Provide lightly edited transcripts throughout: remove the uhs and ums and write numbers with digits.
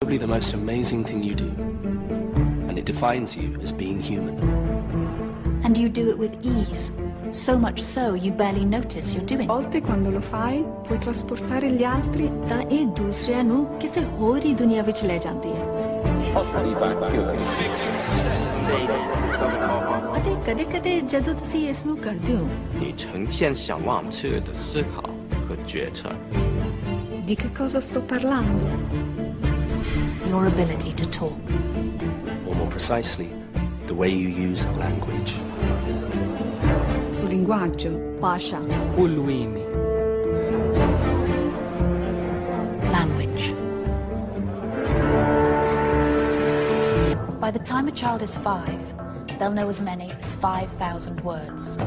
Probably the most amazing thing you do, and it defines you as being human. And you do it with ease. So much so you barely notice you're doing. A volte quando lo fai puoi trasportare gli altri ਤਾਂ ਇਹ ਦੂਸਰਿਆਂ ਨੂੰ ਕਿਸੇ ਹੋਰ ਹੀ ਦੁਨੀਆ ਵਿੱਚ ਲੈ ਜਾਂਦੀ ਹੈ। ਅਤੇ ਕਦੇ-ਕਦੇ ਜਦੋਂ ਤੁਸੀਂ ਇਸ ਨੂੰ ਕਰਦੇ ਹੋ, 你成天想忘却的思考和决策。 di che cosa sto parlando? your ability to talk. Or more precisely, the way you use language. Il linguaggio. Pasha. Ulwimi. Language. By the time a child is 5, they'll know as many as 5,000 words.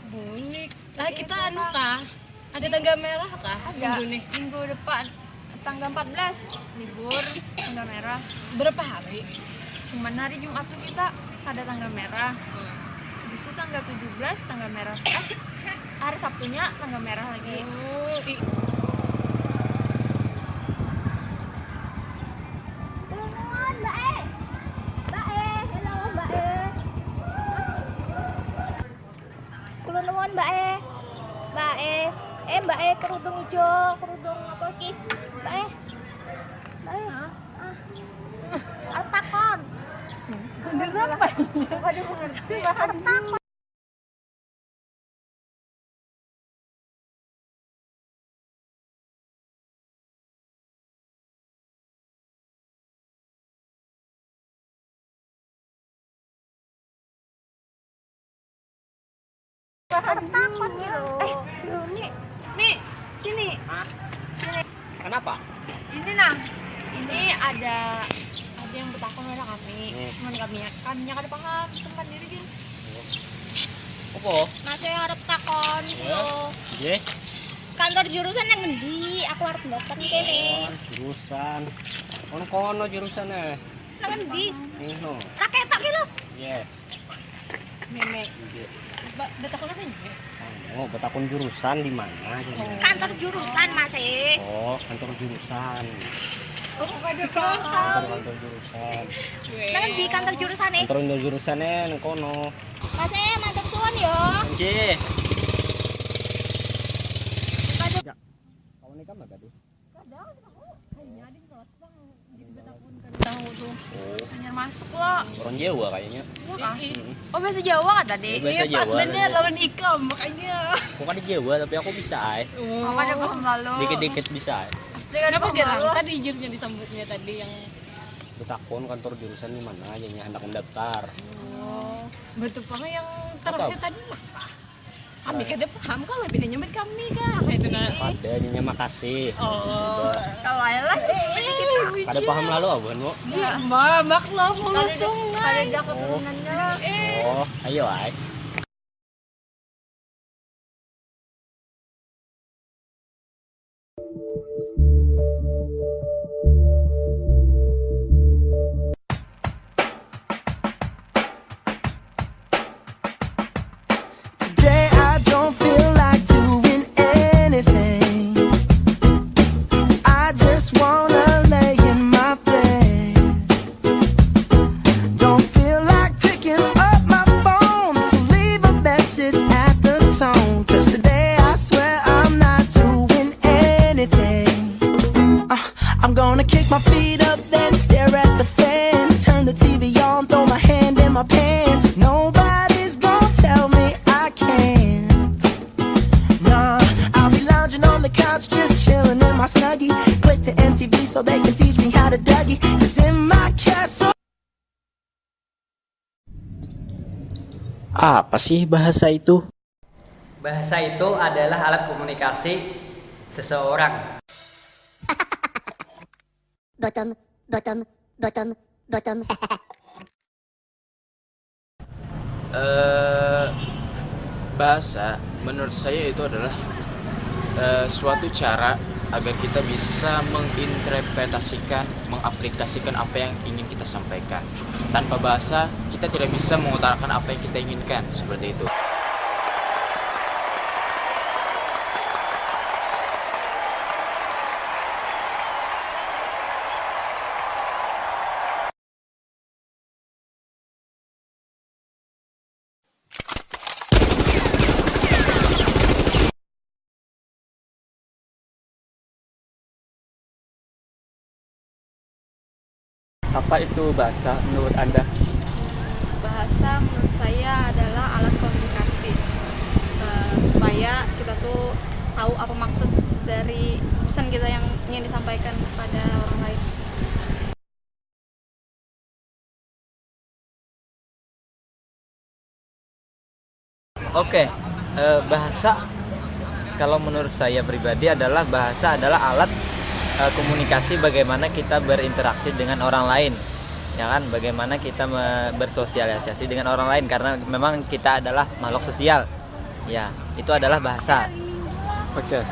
Bulik. Nah, kita anu kah? Ada tangga merah kah? Ada. Minggu nih. Minggu depan tanggal 14 libur tanggal merah. Berapa hari? Cuman hari Jumat tuh kita ada tanggal merah. Habis itu tanggal 17 tanggal merah. Hari Sabtunya tanggal merah lagi. Oh, Mbak E kerudung hijau, kerudung apa ki? Mbak E. Arep takon. Bener apa ini? Waduh mengerti. Arep takon. Arep takon gitu. Mi, sini. Sini. Kenapa? Ini nah. Ini ada yang bertakon sama kami. Cuman kami kada paham tempat diri gini. Apa? Mas E arep takon lho. Nggih. Kantor jurusan nang ngendi? Aku arep ndaftar kene. Jurusan. Kono jurusane. Nang ngendi? Ngono. Raketok ki lho. Yes. nenek. Betakon apa ini? Oh, betakon jurusan di mana? Kantor jurusan, Mas E. Oh, kantor jurusan. Oh, ada paham. Kantor jurusan. Nang di kantor jurusan e. Kantor jurusannya nang kono. Mas E, matur suwun yo. Nggih. Kawan nikah mah tadi? Tahu tuh. Hanya masuk loh. Orang Jawa kayaknya. Oh, bahasa Jawa kan tadi? Bahasa Iya, pas Jawa. bener lawan ikam makanya. Aku kan di Jawa tapi aku bisa ay. Oh, ada paham lalu. Dikit-dikit bisa ay. Kenapa gerang? Tadi jurnya disambutnya tadi yang Betakon kantor jurusan di mana yang hendak mendaftar. oh, betul apa yang terakhir tadi mah. Kami kada paham kalau bedanya nyambut kami kah? Itu nah. Ada nyonya makasih. Oh. Kalau ayah lah. Kada paham lalu abon mo. Iya, mak lo mau langsung. Kalau dia keturunannya. Oh, ayo ay. Today I don't feel like doing anything. I just wanna lay in my bed. Don't feel like picking up my phone, so Apa sih bahasa itu? Bahasa itu adalah alat komunikasi seseorang. Bottom. Bahasa menurut saya itu adalah suatu cara agar kita bisa menginterpretasikan, mengaplikasikan apa yang ingin kita sampaikan. Tanpa bahasa, kita tidak bisa mengutarakan apa yang kita inginkan, seperti itu. Apa itu bahasa menurut Anda? Bahasa menurut saya adalah alat komunikasi, supaya kita tuh tahu apa maksud dari pesan kita yang ingin disampaikan kepada orang lain. Oke, bahasa kalau menurut saya pribadi adalah bahasa adalah alat komunikasi, bagaimana kita berinteraksi dengan orang lain, ya kan, bagaimana kita bersosialisasi dengan orang lain, karena memang kita adalah makhluk sosial, ya, itu adalah bahasa. Oke.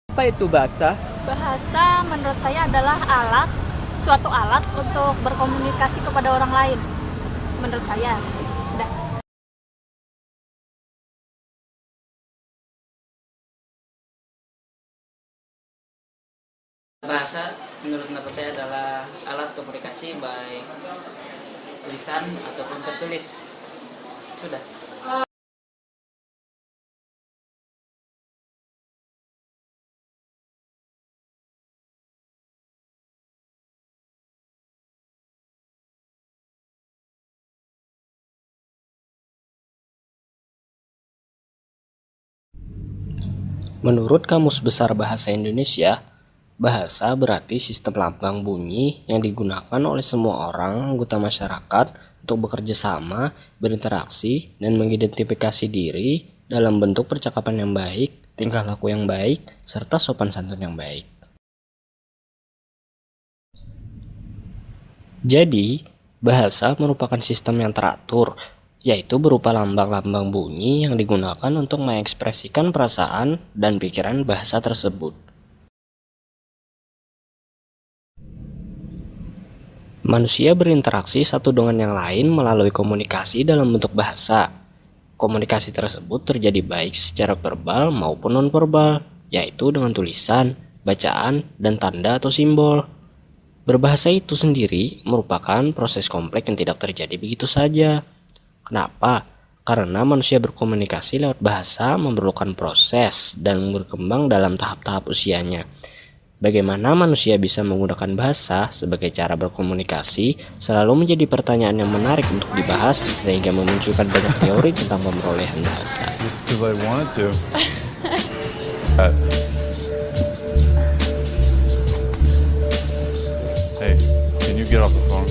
Apa itu bahasa? Bahasa menurut saya adalah suatu alat untuk berkomunikasi kepada orang lain. Menurut saya, sudah. Bahasa menurut pendapat saya adalah alat komunikasi baik tulisan ataupun tertulis. Sudah. Menurut Kamus Besar Bahasa Indonesia, bahasa berarti sistem lambang bunyi yang digunakan oleh semua orang anggota masyarakat untuk bekerja sama, berinteraksi, dan mengidentifikasi diri dalam bentuk percakapan yang baik, tingkah laku yang baik, serta sopan santun yang baik. Jadi, bahasa merupakan sistem yang teratur, yaitu berupa lambang-lambang bunyi yang digunakan untuk mengekspresikan perasaan dan pikiran bahasa tersebut. Manusia berinteraksi satu dengan yang lain melalui komunikasi dalam bentuk bahasa. Komunikasi tersebut terjadi baik secara verbal maupun non-verbal, yaitu dengan tulisan, bacaan, dan tanda atau simbol. Berbahasa itu sendiri merupakan proses kompleks yang tidak terjadi begitu saja. Kenapa? Karena manusia berkomunikasi lewat bahasa memerlukan proses dan berkembang dalam tahap-tahap usianya. Bagaimana manusia bisa menggunakan bahasa sebagai cara berkomunikasi selalu menjadi pertanyaan yang menarik untuk dibahas, sehingga memunculkan banyak teori tentang pemerolehan bahasa. Hey, can you get off the phone?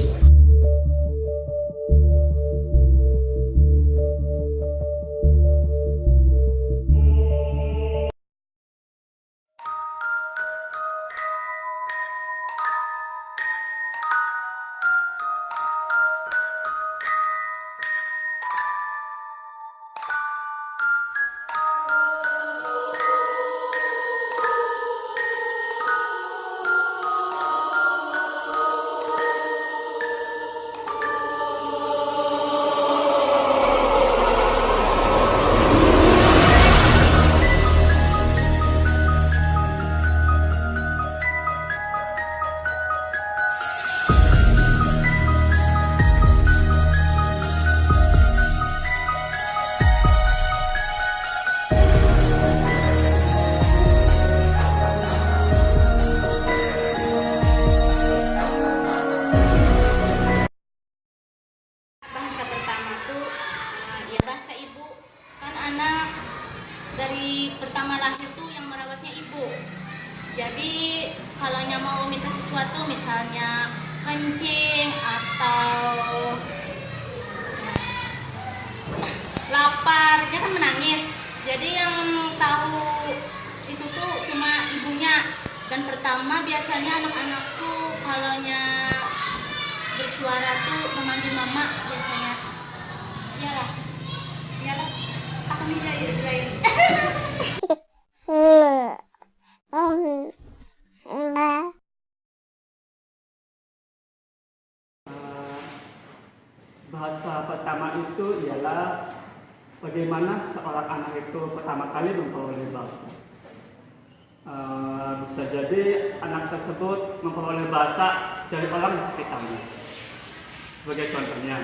Dari pertama lahir tuh yang merawat Jadi kalau mau minta sesuatu misalnya kencing atau lapar, dia kan menangis. Jadi yang tahu itu tuh cuma ibunya. Dan pertama biasanya anak-anakku kalau bersuara tuh memanggil mama biasanya. Iyalah, aku minta lain. Bahasa pertama itu ialah bagaimana seorang anak itu pertama kali memperoleh bahasa. Bisa jadi anak tersebut memperoleh bahasa dari orang di sekitarnya. Sebagai contohnya,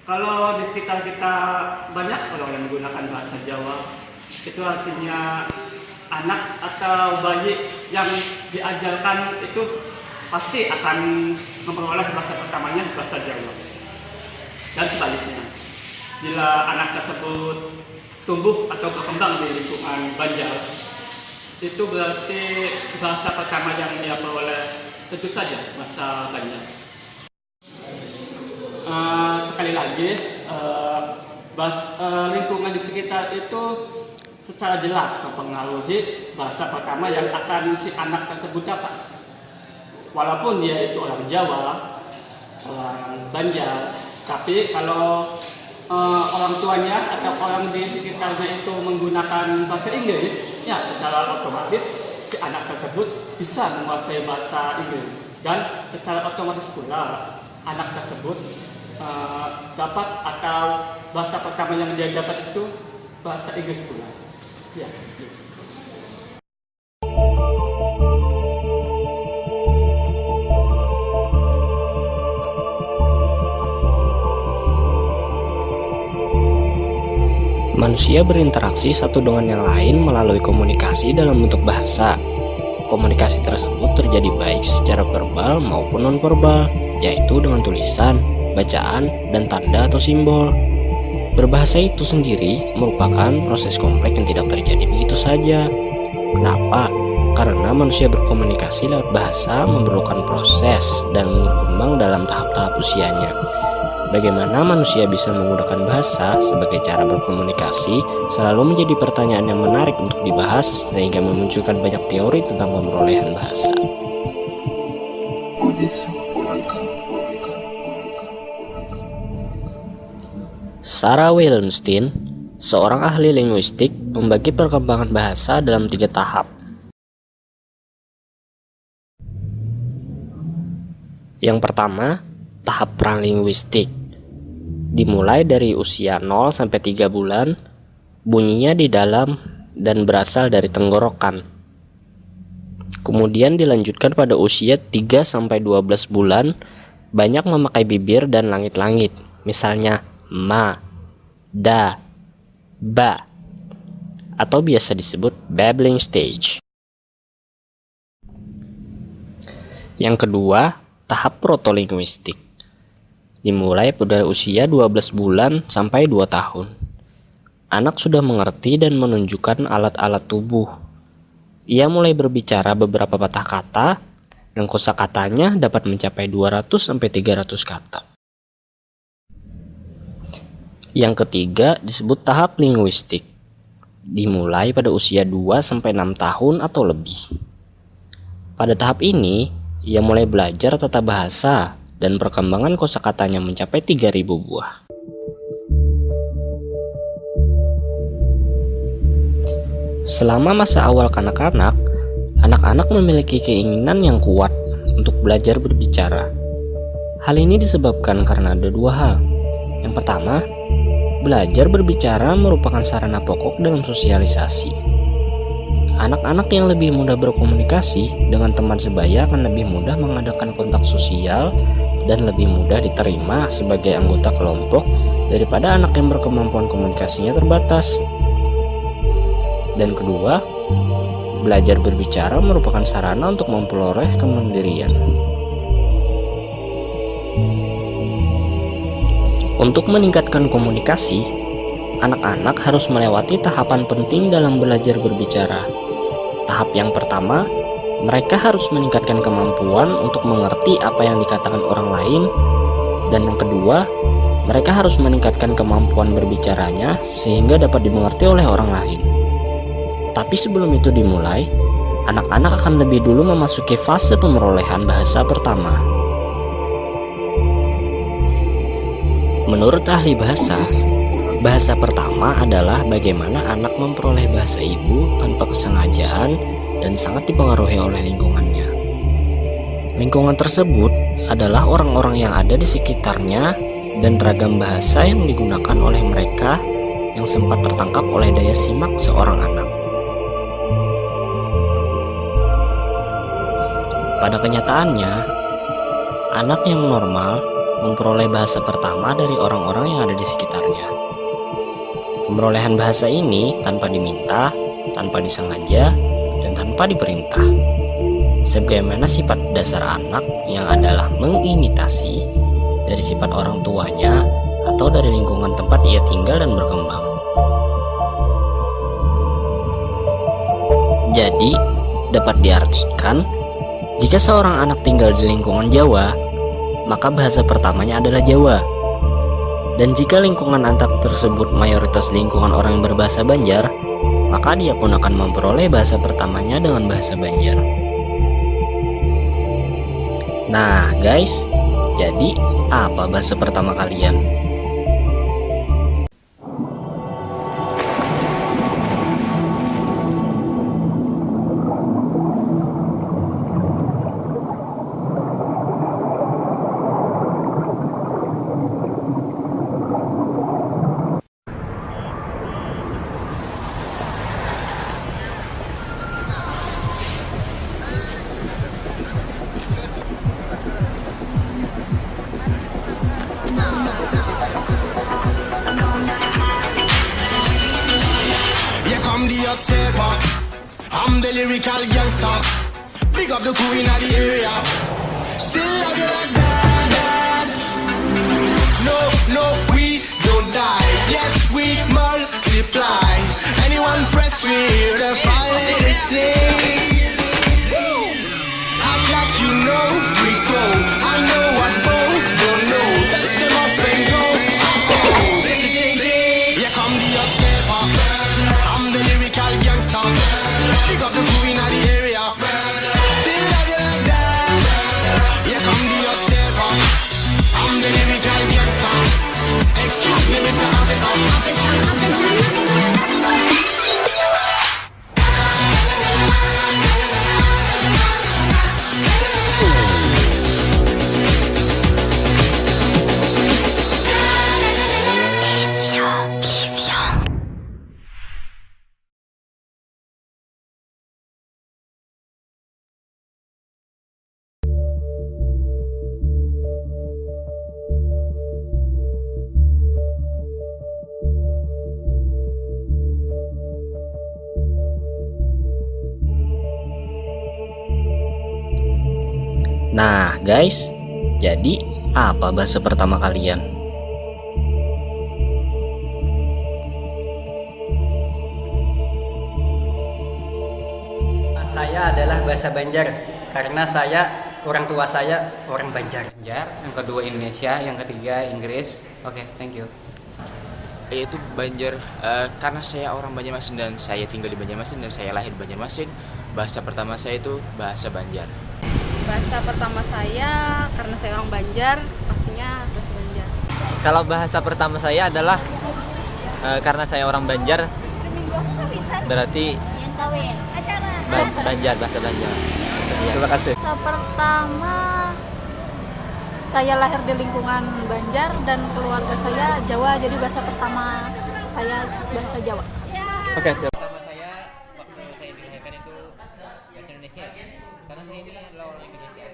kalau di sekitar kita banyak orang yang menggunakan bahasa Jawa, itu artinya anak atau bayi yang diajarkan itu pasti akan memperoleh bahasa pertamanya bahasa Jawa. Dan sebaliknya, bila anak tersebut tumbuh atau berkembang di lingkungan Banjar, itu berarti bahasa pertama yang dia peroleh tentu saja bahasa Banjar. Sekali lagi, lingkungan di sekitar itu secara jelas mempengaruhi bahasa pertama yang akan si anak tersebut dapat. Walaupun dia itu orang Jawa, orang Banjar, tapi kalau orang tuanya atau orang di sekitarnya itu menggunakan bahasa Inggris, ya secara otomatis si anak tersebut bisa menguasai bahasa Inggris. Dan secara otomatis pula anak tersebut dapat atau bahasa pertama yang dia dapat itu bahasa Inggris pula. Ya, seperti itu. Manusia berinteraksi satu dengan yang lain melalui komunikasi dalam bentuk bahasa. Komunikasi tersebut terjadi baik secara verbal maupun non-verbal, yaitu dengan tulisan, bacaan, dan tanda atau simbol. Berbahasa itu sendiri merupakan proses kompleks yang tidak terjadi begitu saja. Kenapa? Karena manusia berkomunikasi lewat bahasa memerlukan proses dan berkembang dalam tahap-tahap usianya. Bagaimana manusia bisa menggunakan bahasa sebagai cara berkomunikasi selalu menjadi pertanyaan yang menarik untuk dibahas, sehingga memunculkan banyak teori tentang pemerolehan bahasa. Sarah Wildenstein, seorang ahli linguistik, membagi perkembangan bahasa dalam 3 tahap. Yang pertama, tahap pralinguistik. Dimulai dari usia 0 sampai 3 bulan, bunyinya di dalam dan berasal dari tenggorokan. Kemudian dilanjutkan pada usia 3 sampai 12 bulan, banyak memakai bibir dan langit-langit, misalnya ma, da, ba, atau biasa disebut babbling stage. Yang kedua, tahap protolinguistik. Dimulai pada usia 12 bulan sampai 2 tahun. Anak sudah mengerti dan menunjukkan alat-alat tubuh. Ia mulai berbicara beberapa patah kata, dan kosakatanya dapat mencapai 200 sampai 300 kata. Yang ketiga disebut tahap linguistik. Dimulai pada usia 2 sampai 6 tahun atau lebih. Pada tahap ini, ia mulai belajar tata bahasa dan perkembangan kosakatanya mencapai 3.000 buah. Selama masa awal kanak-kanak, anak-anak memiliki keinginan yang kuat untuk belajar berbicara. Hal ini disebabkan karena ada 2 hal. Yang pertama, belajar berbicara merupakan sarana pokok dalam sosialisasi. Anak-anak yang lebih mudah berkomunikasi dengan teman sebaya akan lebih mudah mengadakan kontak sosial dan lebih mudah diterima sebagai anggota kelompok daripada anak yang berkemampuan komunikasinya terbatas. Dan kedua, belajar berbicara merupakan sarana untuk memperoleh kemandirian. Untuk meningkatkan komunikasi, anak-anak harus melewati tahapan penting dalam belajar berbicara, Tahap yang pertama, mereka harus meningkatkan kemampuan untuk mengerti apa yang dikatakan orang lain. Dan yang kedua, mereka harus meningkatkan kemampuan berbicaranya sehingga dapat dimengerti oleh orang lain. Tapi sebelum itu dimulai, anak-anak akan lebih dulu memasuki fase pemerolehan bahasa pertama. Menurut ahli bahasa, bahasa pertama adalah bagaimana anak memperoleh bahasa ibu tanpa kesengajaan dan sangat dipengaruhi oleh lingkungannya. Lingkungan tersebut adalah orang-orang yang ada di sekitarnya dan ragam bahasa yang digunakan oleh mereka yang sempat tertangkap oleh daya simak seorang anak. Pada kenyataannya, anak yang normal memperoleh bahasa pertama dari orang-orang yang ada di sekitarnya. Pemerolehan bahasa ini tanpa diminta, tanpa disengaja, dan tanpa diperintah. Sebagaimana sifat dasar anak yang adalah mengimitasi dari sifat orang tuanya atau dari lingkungan tempat ia tinggal dan berkembang. Jadi, dapat diartikan, jika seorang anak tinggal di lingkungan Jawa, maka bahasa pertamanya adalah Jawa. Dan jika lingkungan anak tersebut mayoritas lingkungan orang yang berbahasa Banjar, maka dia pun akan memperoleh bahasa pertamanya dengan bahasa Banjar. Nah guys, jadi apa bahasa pertama kalian? I'm the lyrical gangster. Big up the queen of the area. Still love you like that. No, we don't die. Yes, we multiply. Anyone press me here to find the sing. Act like you know we go. I know what both don't know. Touch them up and go. Oh, this is changing. Here come the upstepper. I'm the lyrical gangster. Pick up the queen of the area. Still love you like that. Here come the upstepper. I'm the lyrical gangster. Excuse me, Mr. Officer. Nah guys, jadi apa bahasa pertama kalian? Saya adalah bahasa Banjar karena orang tua saya orang Banjar. Banjar, yang kedua Indonesia, yang ketiga Inggris. Oke, thank you. Yaitu Banjar, karena saya orang Banjarmasin dan saya tinggal di Banjarmasin dan saya lahir di Banjarmasin. Bahasa pertama saya itu bahasa Banjar. Bahasa pertama saya, karena saya orang Banjar, pastinya bahasa Banjar. Kalau bahasa pertama saya adalah karena saya orang Banjar, berarti Banjar, bahasa Banjar. Terima kasih. Bahasa pertama, saya lahir di lingkungan Banjar dan keluarga saya Jawa, jadi bahasa pertama saya bahasa Jawa. Oke. Pertama saya waktu saya dilahirkan itu bahasa Indonesia, karena saya ini adalah orang Indonesia.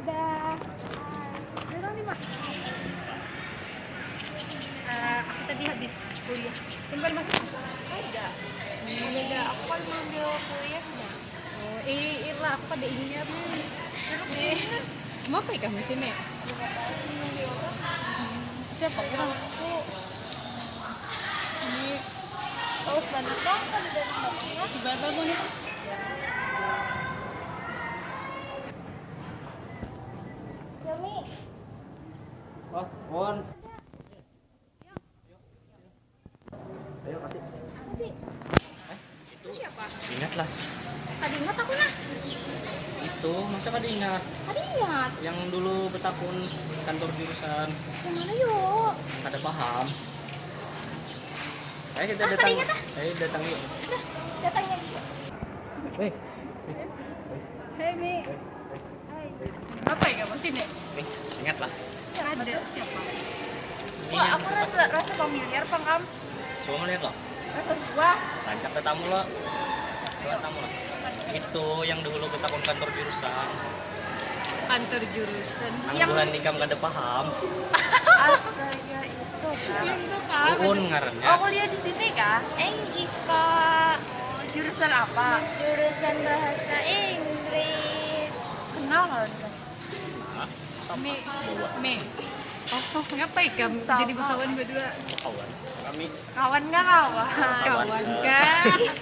Dadah. Aku tadi habis kuliah. Kembali masuk? Enggak. Enggak, aku kan ngambil kuliahnya. Oh, iya, aku pada ingat nih. Mau apa kamu sini? Siapa? Kira aku ini paus banget kan dari bawah. Di bawah nih. Yomi. Oh, Won. Ayo kasih. Kasih. Itu siapa? Ingatlah. Tadi ingat aku nah. Itu masa kada ingat? Tadi ingat. Yang dulu betakun kantor jurusan. Yang mana yuk? Kada paham. Ayo kita kada datang. ingat, Ayo datang yuk. Datangnya. Hei. Hei Mi. Hai. Apa ya kamu sini? Nih, ingatlah. Ada siapa? Ini Wah, yang aku kita rasa familiar Pang. Semua lihat loh. Rasa gua. Rancak ke tamu lo. Coba tamu lo. Itu yang dulu betakun kantor jurusan. Kantor jurusan. Yang bulan nikam kada paham. Astaga itu kan. Itu kan. Uun ngarannya. Oh, kuliah di sini kah? Ika. Jurusan apa? Jurusan bahasa Inggris. Kenal kan? Mi. Oh, ngapain kamu jadi kawan berdua? Kawan. Kami Kawan nggak kawan? Kawan kah?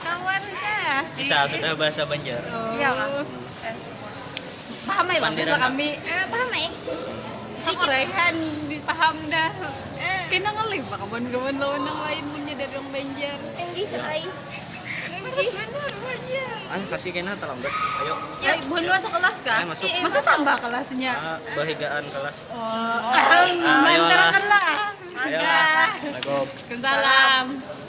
Kawan kah? bisa sudah bahasa Banjar. Iya kan? Paham ya bang? Pandiran, Kami paham ya? Sikit kan dipaham dah. Kena ngelih pak kawan-kawan lawan yang lain punya dari orang Banjar. Enggih ay. Enggih. An kasih kena terlambat. Ayo. Ya, bukan masuk kelas kah? Ayo, masuk. Masa tambah kelasnya? Bahigaan kelas. Oh, mantakan lah. Ayo. Assalamualaikum. Waalaikumsalam.